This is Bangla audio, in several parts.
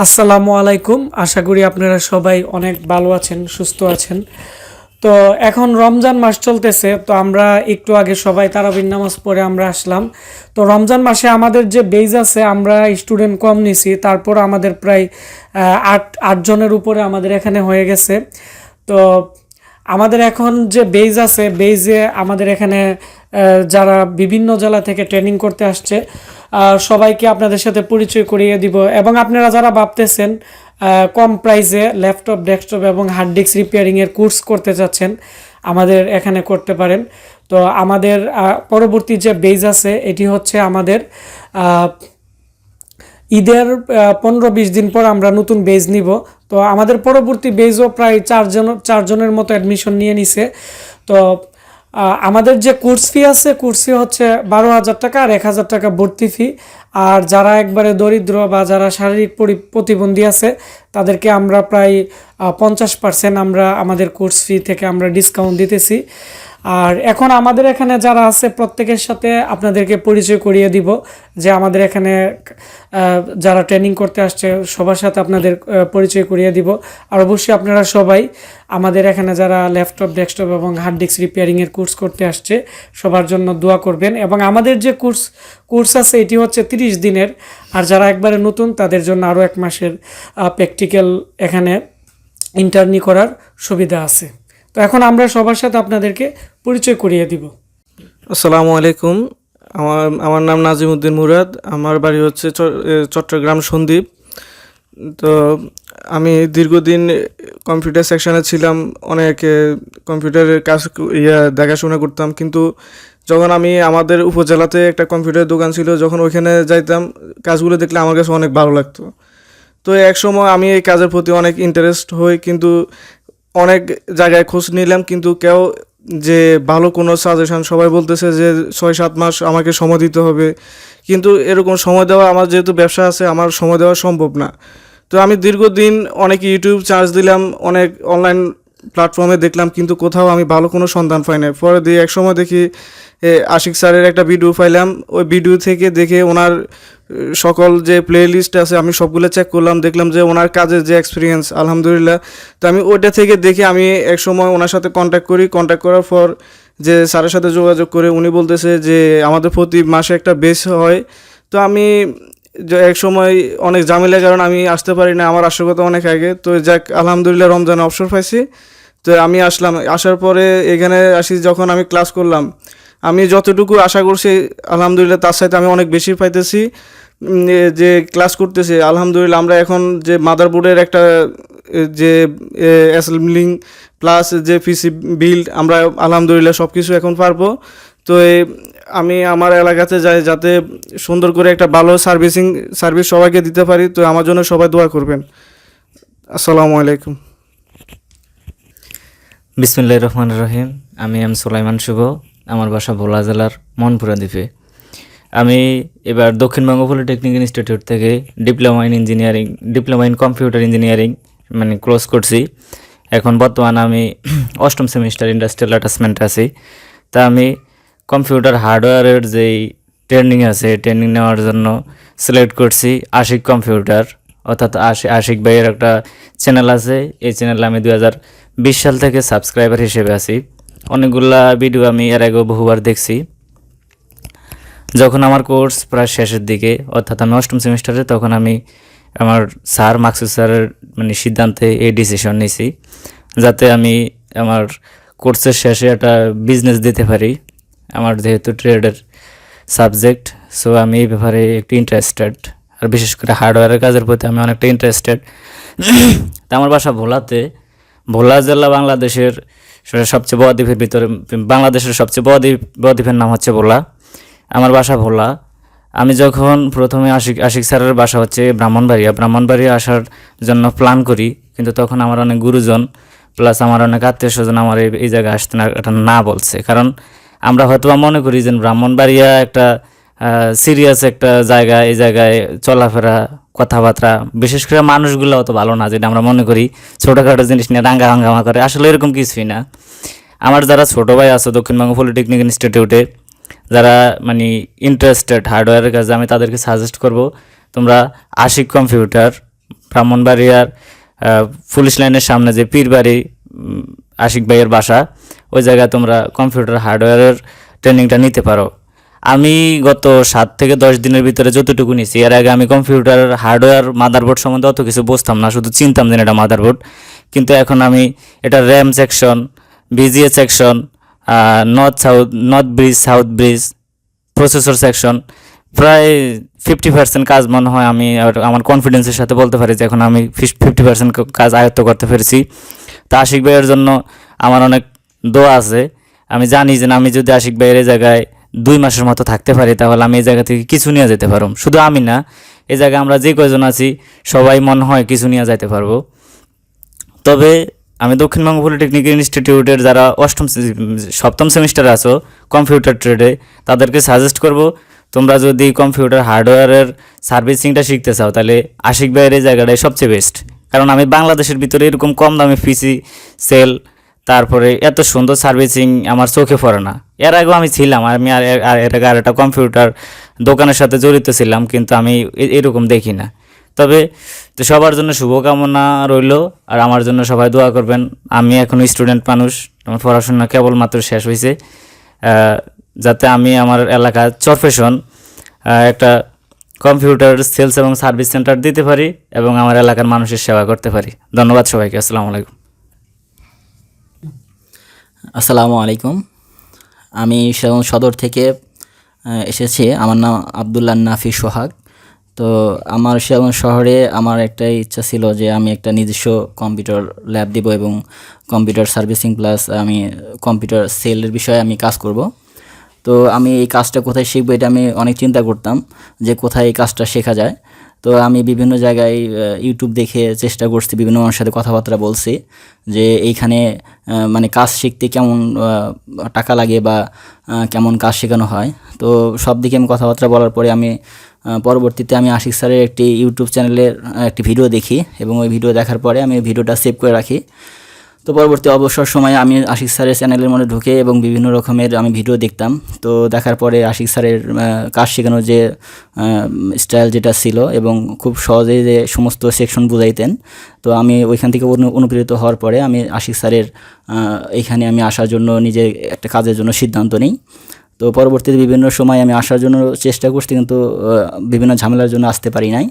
আসসালামু আলাইকুম। আশা করি আপনারা সবাই অনেক ভালো আছেন, সুস্থ আছেন। তো এখন রমজান মাস চলতেছে, তো আমরা একটু আগে সবাই তারাবির নামাজ পড়ে আমরা আসলাম। তো রমজান মাসে আমাদের যে বেজ আছে, আমরা স্টুডেন্ট কম নিছি, তারপর আমাদের প্রায় আটজনের উপরে আমাদের এখানে হয়ে গেছে। তো আমাদের এখন যে বেজ আছে, বেজে আমাদের এখানে যারা বিভিন্ন জেলা থেকে ট্রেনিং করতে আসছে, সবাইকে আপনাদের সাথে পরিচয় করিয়ে দিব। এবং আপনারা যারা ভাবতেছেন কম প্রাইসে ল্যাপটপ, ডেস্কটপ এবং হার্ড ডিস্ক রিপেয়ারিংয়ের কোর্স করতে চাচ্ছেন, আমাদের এখানে করতে পারেন। তো আমাদের পরবর্তী যে বেজ আছে, এটি হচ্ছে আমাদের ঈদের 15-20 দিন পর আমরা নতুন বেজ নিব। তো আমাদের পরবর্তী বেজও প্রায় চারজনের মতো অ্যাডমিশন নিয়ে নিছে। তো আমাদের যে কোর্স ফি আছে, কোর্স ফি হচ্ছে 12,000 টাকা আর 1,000 টাকা ভর্তি ফি। আর যারা একবারে দরিদ্র বা যারা শারীরিক প্রতিবন্ধী আছে, তাদেরকে আমরা প্রায় 50% আমরা আমাদের কোর্স ফি থেকে আমরা ডিসকাউন্ট দিতেছি। আর এখন আমাদের এখানে যারা আছে প্রত্যেকের সাথে আপনাদেরকে পরিচয় করিয়ে দিব, যে আমাদের এখানে যারা ট্রেনিং করতে আসছে সবার সাথে আপনাদের পরিচয় করিয়ে দিব। আর অবশ্যই আপনারা সবাই আমাদের এখানে যারা ল্যাপটপ, ডেস্কটপ এবং হার্ড ডিস্ক রিপেয়ারিংয়ের কোর্স করতে আসছে, সবার জন্য দোয়া করবেন। এবং আমাদের যে কোর্স আছে, এটি হচ্ছে 30 দিনের। আর যারা একবারে নতুন, তাদের জন্য আরও 1 মাসের প্র্যাকটিক্যাল এখানে ইন্টার্নি করার সুবিধা আছে। তো এখন আমরা সবার সাথে আপনাদেরকে পরিচয় করিয়ে দিব। আসসালামু আলাইকুম। আমার নাম নাজিমউদ্দিন মুরাদ। আমার বাড়ি হচ্ছে চট্টগ্রাম সন্দ্বীপ। তো আমি দীর্ঘদিন কম্পিউটার সেকশনে ছিলাম, অনেক কম্পিউটারের কাজ দেখাশোনা করতাম। কিন্তু যখন আমি আমাদের উপজেলাতে একটা কম্পিউটারের দোকান ছিল, যখন ওইখানে যাইতাম, কাজগুলো দেখলে আমার কাছে অনেক ভালো লাগতো। তো এক সময় আমি এই কাজের প্রতি অনেক ইন্টারেস্ট হই, কিন্তু অনেক জায়গায় খোঁজ নিলাম, কিন্তু কেউ যে ভালো কোনো সাজেশন, সবাই বলতেছে যে 6-7 মাস আমাকে সময় দিতে হবে। কিন্তু এরকম সময় দেওয়া, আমার যেহেতু ব্যবসা আছে, আমার সময় দেওয়া সম্ভব না। তো আমি দীর্ঘদিন অনেক ইউটিউব সার্চ দিলাম, অনেক অনলাইন প্ল্যাটফর্মে দেখলাম, কিন্তু কোথাও আমি ভালো কোনো সন্ধান পাই না। পরে দিয়ে এক সময় দেখি আশিক স্যারের একটা ভিডিও পাইলাম। ওই ভিডিও থেকে দেখে ওনার সকল যে প্লে লিস্ট আছে আমি সবগুলো চেক করলাম, দেখলাম যে ওনার কাজের যে এক্সপিরিয়েন্স, আলহামদুলিল্লাহ। তো আমি ওইটা থেকে দেখে আমি এক সময় ওনার সাথে কন্ট্যাক্ট করার পর যে স্যারের সাথে যোগাযোগ করে উনি বলতেছে যে আমাদের প্রতি মাসে একটা বেস হয়। তো আমি এক সময় অনেক ঝামেলার কারণে আমি আসতে পারি না, আমার আসার কথা অনেক আগে। তো যাক, আলহামদুলিল্লাহ রমজানে অবসর পাইছি। তো আমি আসলাম, আসার পরে এখানে আসি, যখন আমি ক্লাস করলাম, আমি যতটুকু আশা করছি আলহামদুলিল্লাহ তার সাথে আমি অনেক বেশি পাইতেছি। যে ক্লাস করতেছি আলহামদুলিল্লাহ। আমরা এখন যে মাদারবোর্ডের একটা যে অ্যাসেম্বলিং প্লাস যে পিসি বিল্ড, আমরা আলহামদুলিল্লাহ সব কিছু এখন পারবো। তো আমি আমার এলাকাতে যাই, যাতে সুন্দর করে একটা ভালো সার্ভিস সবাইকে দিতে পারি। তো আমার জন্য সবাই দোয়া করবেন। আসসালামু আলাইকুম। বিসমিল্লাহির রহমানির রহিম। আমি এম সুলাইমান শুভ। আমার বাসা ভোলা জেলার মনপুরা দ্বীপে। আমি এবার দক্ষিণবঙ্গ পলিটেকনিক ইনস্টিটিউট থেকে diploma in computer engineering close করছি। এখন বর্তমানে আমি 8ম সেমিস্টার ইন্ডাস্ট্রিয়াল অ্যাটাচমেন্টে আছি। তা আমি কম্পিউটার হার্ডওয়্যারের যেই ট্রেনিং আছে, ট্রেনিং নেওয়ার জন্য সিলেক্ট করছি আশিক কম্পিউটার, অর্থাৎ আশিক ভাইয়ের একটা চ্যানেল আছে। এই চ্যানেলে আমি 2020 সাল থেকে সাবস্ক্রাইবার হিসেবে আছি। অনেকগুলা ভিডিও আমি এর আগেও বহুবার দেখছি। যখন আমার কোর্স প্রায় শেষের দিকে, অর্থাৎ আমি 8ম সেমিস্টারে, তখন আমি আমার স্যার মাকসুদ স্যারের সিদ্ধান্তে এই ডিসিশন নিয়েছি, যাতে আমি আমার কোর্সের শেষে একটা বিজনেস দিতে পারি। আমার যেহেতু ট্রেডের সাবজেক্ট, সো আমি এই ব্যাপারে একটু ইন্টারেস্টেড। আর বিশেষ করে হার্ডওয়্যারের কাজের প্রতি আমি অনেকটা ইন্টারেস্টেড। তা আমার বাসা ভোলা জেলা, বাংলাদেশের সবচেয়ে বড় দ্বীপের ভিতরে, বাংলাদেশের সবচেয়ে বড় দ্বীপের নাম হচ্ছে ভোলা। আমার বাসা ভোলা। আমি যখন প্রথমে আশিক স্যারের বাসা হচ্ছে ব্রাহ্মণবাড়িয়া আসার জন্য প্ল্যান করি, কিন্তু তখন আমার অনেক গুরুজন প্লাস আমার অনেক আত্মীয় স্বজন আমার এই জায়গায় আসতে না বলছে। কারণ আমরা হয়তো মনে করি যে ব্রাহ্মণবাড়িয়া একটা সিরিয়াস একটা জায়গা, এই জায়গায় চলাফেরা, কথাবার্তা, বিশেষ করে মানুষগুলো অত ভালো না, যেটা আমরা মনে করি ছোটোখাটো জিনিস নিয়ে হাঙ্গামা করে। আসলে এরকম কিছুই না। আমার যারা ছোটো ভাই আছে দক্ষিণবঙ্গ পলিটেকনিক ইনস্টিটিউটে, যারা ইন্টারেস্টেড হার্ডওয়্যারের কাজে, আমি তাদেরকে সাজেস্ট করব তোমরা আশিক কম্পিউটার ব্রাহ্মণবাড়িয়ার পুলিশ লাইনের সামনে যে পীরবাড়ি আশিক ভাইয়ের বাসা, ওই জায়গায় তোমরা কম্পিউটার হার্ডওয়্যারের ট্রেনিংটা নিতে পারো। আমি গত 7 থেকে 10 দিনের ভিতরে যতটুকু নিছি, এর আগে আমি কম্পিউটার হার্ডওয়্যার মাদারবোর্ড সম্বন্ধে অত কিছু বুঝতাম না, শুধু চিনতাম যে এটা মাদারবোর্ড। কিন্তু এখন আমি এটা RAM section, VGA section, north bridge, south bridge, processor section, প্রায় 50% কাজ মনে হয় আমি আমার কনফিডেন্সের সাথে বলতে পারি যে এখন আমি 50% কাজ আয়ত্ত করতে পেরেছি। তা আশিক ভাইয়ের জন্য আমার অনেক দোয়া আছে। আমি জানি যে আমি যদি আশিক ভাইয়ের এই জায়গায় 2 মাসের মতো থাকতে পারি, তাহলে আমি এই জায়গা থেকে কিছু নিয়ে যেতে পারবো। শুধু আমি না, এই জায়গায় আমরা যে কয়জন আছি সবাই মনে হয় কিছু নিয়ে যেতে পারবো। তবে আমি দক্ষিণবঙ্গ পলিটেকনিক ইনস্টিটিউটের যারা 7ম সেমিস্টারে আছো কম্পিউটার ট্রেডে, তাদেরকে সাজেস্ট করব, তোমরা যদি কম্পিউটার হার্ডওয়্যারের সার্ভিসিংটা শিখতে চাও, তাহলে আশিক ভাইয়ের এই জায়গাটাই সবচেয়ে বেস্ট। কারণ আমি বাংলাদেশের ভিতরে এরকম কম দামে পিসি সেল, তারপরে এত সুন্দর সার্ভিসিং আমার চোখে পড়ে না। এর আগেও আমি ছিলাম, আমি এর আগে একটা কম্পিউটার দোকানের সাথে জড়িত ছিলাম, কিন্তু আমি এরকম দেখি না। তবে তো সবার জন্য শুভকামনা রইল, আর আমার জন্য সবাই দোয়া করবেন। আমি এখনও স্টুডেন্ট মানুষ, আমার পড়াশোনা কেবলমাত্র শেষ হয়েছে, যাতে আমি আমার এলাকার চরফেশন একটা কম্পিউটার সেলস এবং সার্ভিস সেন্টার দিতে পারি এবং আমার এলাকার মানুষের সেবা করতে পারি। ধন্যবাদ সবাইকে। আসসালামু আলাইকুম। আসসালামু আলাইকুম। আমি সদর থেকে এসেছি। আমার নাম আব্দুল্লাহ নাফি সোহাগ। তো আমার শহরে আমার একটাই ইচ্ছা ছিল যে আমি একটা নিজস্ব কম্পিউটার ল্যাব দিব এবং কম্পিউটার সার্ভিসিং প্লাস আমি কম্পিউটার সেলের বিষয়ে আমি কাজ করব। তো আমি এই কাজটা কোথায় শিখবো এটা আমি অনেক চিন্তা করতাম যে কোথায় এই কাজটা শেখা যায়। তো আমি বিভিন্ন জায়গায় ইউটিউব দেখে চেষ্টা করছি, বিভিন্ন মানুষের সাথে কথাবার্তা বলছি যে এইখানে মানে কাজ শিখতে কেমন টাকা লাগে বা কেমন কাজ শেখানো হয়। তো সব দিকে আমি কথাবার্তা বলার পরে আমি পরবর্তীতে আমি আশিক স্যারের একটি ইউটিউব চ্যানেলের একটি ভিডিও দেখি এবং ওই ভিডিও দেখার পরে আমি ভিডিওটা সেভ করে রাখি। তো পরবর্তী অবসর সময়ে আমি আশিক স্যারের চ্যানেলের মধ্যে ঢুকে এবং বিভিন্ন রকমের আমি ভিডিও দেখতাম। তো দেখার পরে আশিক স্যারের কাজ শেখানোর যে স্টাইল যেটা ছিল এবং খুব সহজে যে সমস্ত সেকশন বুঝাইতেন, তো আমি ওইখান থেকে অনুপ্রেরিত হওয়ার পরে আমি আশিক স্যারের এইখানে আমি আসার জন্য নিজে একটা কাজের জন্য সিদ্ধান্ত নিই। তো পরবর্তীতে বিভিন্ন সময় আমি আসার জন্য চেষ্টা করছি, কিন্তু বিভিন্ন ঝামেলার জন্য আসতে পারি নাই।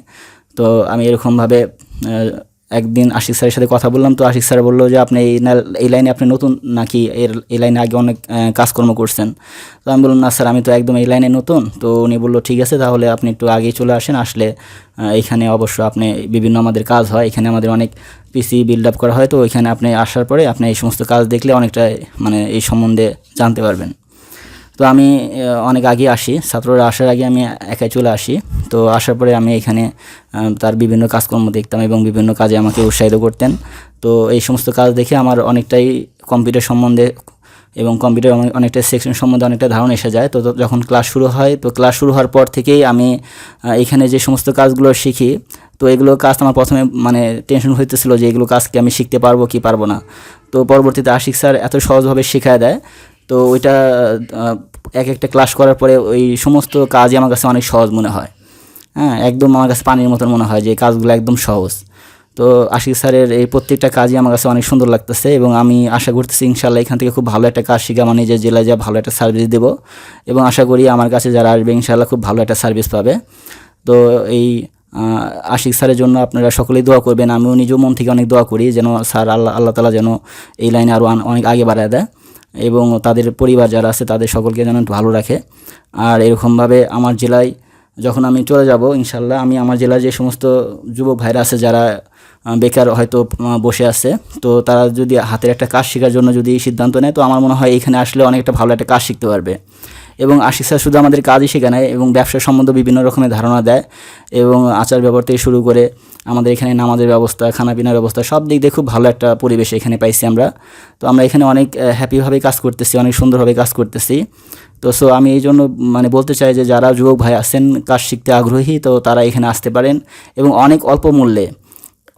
তো আমি এরকমভাবে একদিন আশিক স্যারের সাথে কথা বললাম। তো আশিক স্যার বললো যে আপনি এই লাইনে আপনি নতুন নাকি এই লাইনে আগে অনেক কাজকর্ম করছেন? তো আমি বললাম না স্যার, আমি তো একদম এই লাইনে নতুন। তো উনি বললো ঠিক আছে, তাহলে আপনি একটু আগেই চলে আসেন, আসলে এখানে অবশ্য আপনি বিভিন্ন আমাদের কাজ হয়, এখানে আমাদের অনেক পিসি বিল্ড আপ করা হয়। তো ওইখানে আপনি আসার পরে আপনি এই সমস্ত কাজ দেখলে অনেকটা মানে এই সম্বন্ধে জানতে পারবেন। তো আমি অনেক আগে আসি, ছাত্ররা আসার আগে আমি একাই চলে আসি। তো আসার পরে আমি এখানে তার বিভিন্ন কাজকর্ম দেখতাম এবং বিভিন্ন কাজে আমাকে উৎসাহিত করতেন। তো এই সমস্ত কাজ দেখে আমার অনেকটাই কম্পিউটার সম্বন্ধে এবং কম্পিউটার অনেকটা সেকশন সম্বন্ধে অনেকটা ধারণা এসে যায়। তো যখন ক্লাস শুরু হয়, তো ক্লাস শুরু হওয়ার পর থেকেই আমি এখানে যে সমস্ত কাজগুলো শিখি, তো এগুলো কাজ আমার প্রথমে মানে টেনশন হইতেছিল যে এগুলো কাজ কি আমি শিখতে পারবো কি পারবো না। তো পরবর্তীতে আশিক স্যার এত সহজভাবে শেখায় দেয়, তো ওইটা এক একটা ক্লাস করার পরে ওই সমস্ত কাজই আমার কাছে অনেক সহজ মনে হয়। হ্যাঁ, একদম আমার কাছে পানির মতন মনে হয় যে এই কাজগুলো একদম সহজ। তো আশিক স্যারের এই প্রত্যেকটা কাজই আমার কাছে অনেক সুন্দর লাগতেছে এবং আমি আশা করতেছি ইনশাল্লাহ এখান থেকে খুব ভালো একটা কাজ শিখে আমার নিজের জেলায় যা ভালো একটা সার্ভিস দেবো এবং আশা করি আমার কাছে যারা আসবে ইনশাল্লাহ খুব ভালো একটা সার্ভিস পাবে। তো এই আশিক স্যারের জন্য আপনারা সকলেই দোয়া করবেন। আমিও নিজেও মন থেকে অনেক দোয়া করি যেন স্যার আল্লাহ তাআলা যেন এই লাইনে আরও অনেক আগে বাড়ায় দেয় এবং তাদের পরিবার যারা আছে তাদের সকলকে যেন ভালো রাখে। আর এরকমভাবে আমার জেলায় যখন আমি চলে যাব ইনশাল্লাহ, আমি আমার জেলায় যে সমস্ত যুবক ভাইরা আছে যারা বেকার হয়তো বসে আছে, তো তারা যদি হাতের একটা কাজ শেখার জন্য যদি সিদ্ধান্ত নেয়, তো আমার মনে হয় এখানে আসলে অনেকটা ভালো একটা কাজ শিখতে পারবে। এবং আশিক স্যার শুধু আমাদের কাজই শেখা নেয় এবং ব্যবসা সম্বন্ধে বিভিন্ন রকমের ধারণা দেয় এবং আচার ব্যবহার থেকে শুরু করে আমাদের এখানে নামাজের ব্যবস্থা, খানাপিনার ব্যবস্থা, সব দিক দিয়ে খুব ভালো একটা পরিবেশ এখানে পাইছি আমরা। তো আমরা এখানে অনেক হ্যাপিভাবে কাজ করতেছি, অনেক সুন্দরভাবে কাজ করতেছি। তো আমি এই জন্য মানে বলতে চাই যে যারা যুবক ভাই আছেন কাজ শিখতে আগ্রহী, তো তারা এখানে আসতে পারেন এবং অনেক অল্প মূল্যে,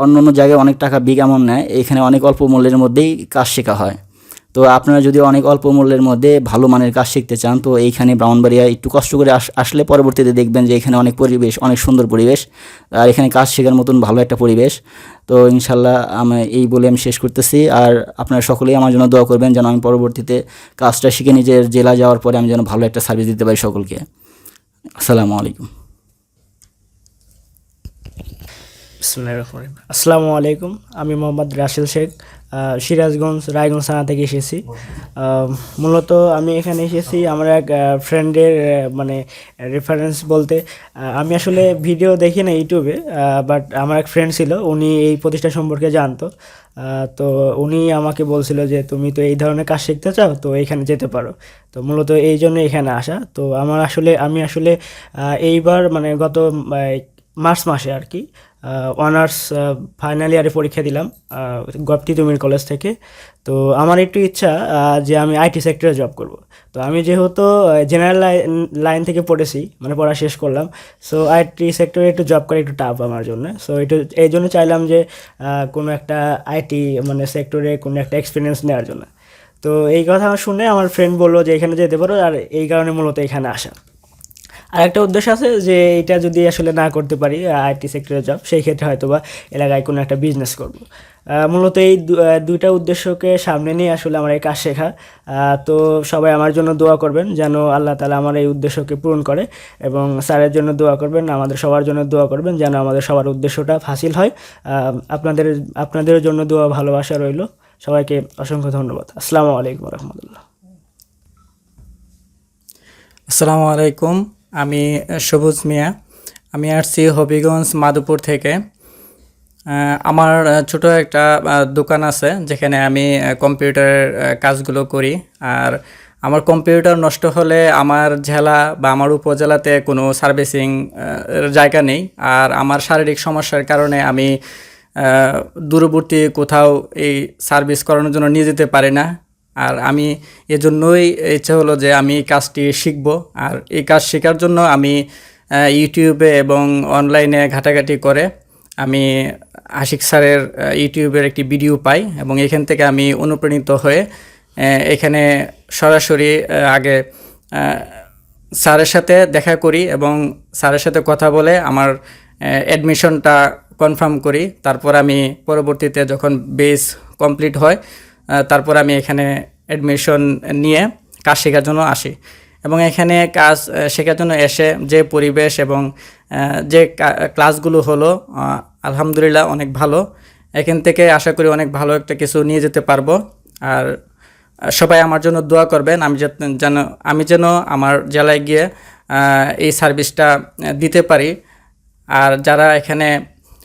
অন্য অন্য জায়গায় অনেক টাকা বিজ্ঞাপন নেয়, এখানে অনেক অল্প মূল্যের মধ্যেই কাজ শেখা হয়। তো আপনারা যদি অনেক অল্প মূল্যের মধ্যে ভালো মানের কাজ শিখতে চান, তো এইখানে ব্রাহ্মণবাড়িয়া একটু কষ্ট করে আসলে পরবর্তীতে দেখবেন যে এখানে অনেক পরিবেশ, অনেক সুন্দর পরিবেশ, আর এখানে কাজ শেখার মতন ভালো একটা পরিবেশ। তো ইনশাল্লাহ আমি এই বলে আমি শেষ করতেছি। আর আপনারা সকলেই আমার জন্য দোয়া করবেন যেন আমি পরবর্তীতে কাজটা শিখে নিজের জেলা যাওয়ার পরে আমি যেন ভালো একটা সার্ভিস দিতে পারি সকলকে। আসসালামু আলাইকুম। আসসালামু আলাইকুম, আমি মোহাম্মদ রাসেল শেখ, সিরাজগঞ্জ রায়গঞ্জ থানা থেকে এসেছি। মূলত আমি এখানে এসেছি আমার এক ফ্রেন্ডের মানে রেফারেন্স বলতে, আমি আসলে ভিডিও দেখি না ইউটিউবে, বাট আমার এক ফ্রেন্ড ছিল, উনি এই প্রতিষ্ঠান সম্পর্কে জানতো। তো উনি আমাকে বলছিল যে তুমি তো এই ধরনের কাজ শিখতে চাও, তো এখানে যেতে পারো। তো মূলত এই জন্য এখানে আসা। তো আমি আসলে এইবার মানে গত মার্চ মাসে আর কি অনার্স ফাইনাল ইয়ারে পরীক্ষা দিলাম গপ্তি তুমির কলেজ থেকে। তো আমার একটু ইচ্ছা যে আমি আইটি সেক্টরে জব করব। তো আমি যেহেতু জেনারেল লাইন থেকে পড়েছি, মানে পড়া শেষ করলাম, সো আইটি সেক্টরে একটু জব করা একটু টাফ আমার জন্য। সো এই জন্য চাইলাম যে কোনো একটা আইটি মানে সেক্টরে কোনো একটা এক্সপিরিয়েন্স নেওয়ার জন্য। তো এই কথা শুনে আমার ফ্রেন্ড বললো যে এখানে যেতে পারো, আর এই কারণে মূলত এখানে আসা। আর একটা উদ্দেশ্য আছে যে এটা যদি আসলে না করতে পারি আইটি সেক্টরে জব, সেই ক্ষেত্রে হয়তো বা এলাকায় কোনো একটা বিজনেস করব। মূলত এই দুইটা উদ্দেশ্যকে সামনে নিয়ে আসলে আমার এই কাজ শেখা। তো সবাই আমার জন্য দোয়া করবেন যেন আল্লাহ তাআলা আমার এই উদ্দেশ্যকে পূরণ করে, এবং স্যারের জন্য দোয়া করবেন, আমাদের সবার জন্য দোয়া করবেন যেন আমাদের সবার উদ্দেশ্যটা হাসিল হয়। আপনাদের জন্য দোয়া, ভালোবাসা রইল। সবাইকে অসংখ্য ধন্যবাদ। আসসালামু আলাইকুম রহমতুল্লাহ। আসসালামু আলাইকুম, আমি সবুজ মিয়া। আমি আসছি হবিগঞ্জ মাধুপুর থেকে। আমার ছোট একটা দোকান আছে যেখানে আমি কম্পিউটারের কাজগুলো করি। আর আমার কম্পিউটার নষ্ট হলে আমার জেলা বা আমার উপজেলাতে কোনো সার্ভিসিং জায়গা নেই। আর আমার শারীরিক সমস্যার কারণে আমি দূরবর্তী কোথাও এই সার্ভিস করানোর জন্য নিয়ে যেতে পারি না। আর আমি এজন্যই ইচ্ছা হলো যে আমি কাজটি শিখব। আর এই কাজ শেখার জন্য আমি ইউটিউবে এবং অনলাইনে ঘাটাঘাটি করে আমি আশিক স্যারের ইউটিউবের একটি ভিডিও পাই, এবং এখান থেকে আমি অনুপ্রাণিত হয়ে এখানে সরাসরি আগে স্যারের সাথে দেখা করি এবং স্যারের সাথে কথা বলে আমার অ্যাডমিশনটা কনফার্ম করি। তারপর আমি পরবর্তীতে যখন বেস কমপ্লিট হয় তারপর আমি এখানে অ্যাডমিশন নিয়ে কাজ শেখার জন্য আসি। এবং এখানে কাজ শেখার জন্য এসে যে পরিবেশ এবং যে ক্লাসগুলো হলো আলহামদুলিল্লাহ অনেক ভালো। এখান থেকে আশা করি অনেক ভালো একটা কিছু নিয়ে যেতে পারবো। আর সবাই আমার জন্য দোয়া করবেন আমি যেন আমার জেলায় গিয়ে এই সার্ভিসটা দিতে পারি। আর যারা এখানে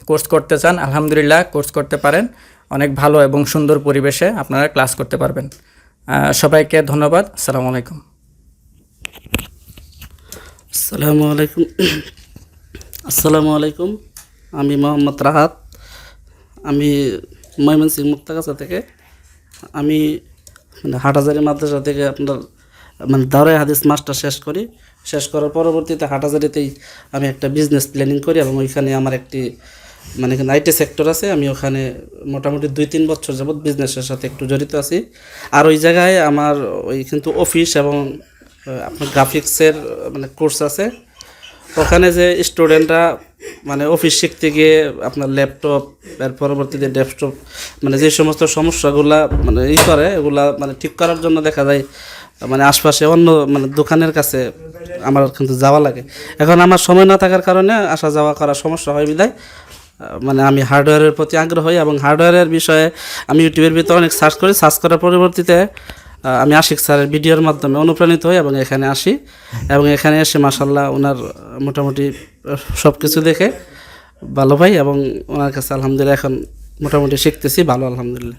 কোর্স করতে চান আলহামদুলিল্লাহ কোর্স করতে পারেন, অনেক ভালো এবং সুন্দর পরিবেশে আপনারা ক্লাস করতে পারবেন। সবাইকে ধন্যবাদ। আসসালামু আলাইকুম। আসসালামু আলাইকুম, আমি মোহাম্মদ রাহাত। আমি ময়মনসিংহ মুক্তাগাছা থেকে। আমি হাটহাজারী মাদ্রাসা থেকে আপনার দাওরাই হাদিস মাস্টার শেষ করার পরবর্তীতে হাটহাজারিতেই আমি একটা বিজনেস প্ল্যানিং করি, এবং ওইখানে আমার একটি এখানে আইটি সেক্টর আছে। আমি ওখানে মোটামুটি 2-3 বছর যাবৎ বিজনেসের সাথে একটু জড়িত আছি। আর ওই জায়গায় আমার কিন্তু অফিস এবং আপনার গ্রাফিক্সের কোর্স আছে। ওখানে যে স্টুডেন্টরা অফিস শিখতে গিয়ে আপনার ল্যাপটপ এর পরবর্তীতে ডেস্কটপ যে সমস্ত সমস্যাগুলা করে এগুলা ঠিক করার জন্য দেখা যায় আশপাশে অন্য দোকানের কাছে আমার কিন্তু যাওয়া লাগে। এখন আমার সময় না থাকার কারণে আসা যাওয়া করার সমস্যা হয় বিধায় আমি হার্ডওয়্যারের প্রতি আগ্রহ হই, এবং হার্ডওয়্যারের বিষয়ে আমি ইউটিউবের ভিতরে অনেক সার্চ করার পরবর্তীতে আমি আশিক স্যারের ভিডিওর মাধ্যমে অনুপ্রাণিত হই এবং এখানে আসি। এবং এখানে এসে মাশাআল্লাহ ওনার মোটামুটি সব কিছু দেখে ভালো পাই, এবং ওনার কাছে আলহামদুলিল্লাহ এখন মোটামুটি শিখতেছি ভালো, আলহামদুলিল্লাহ।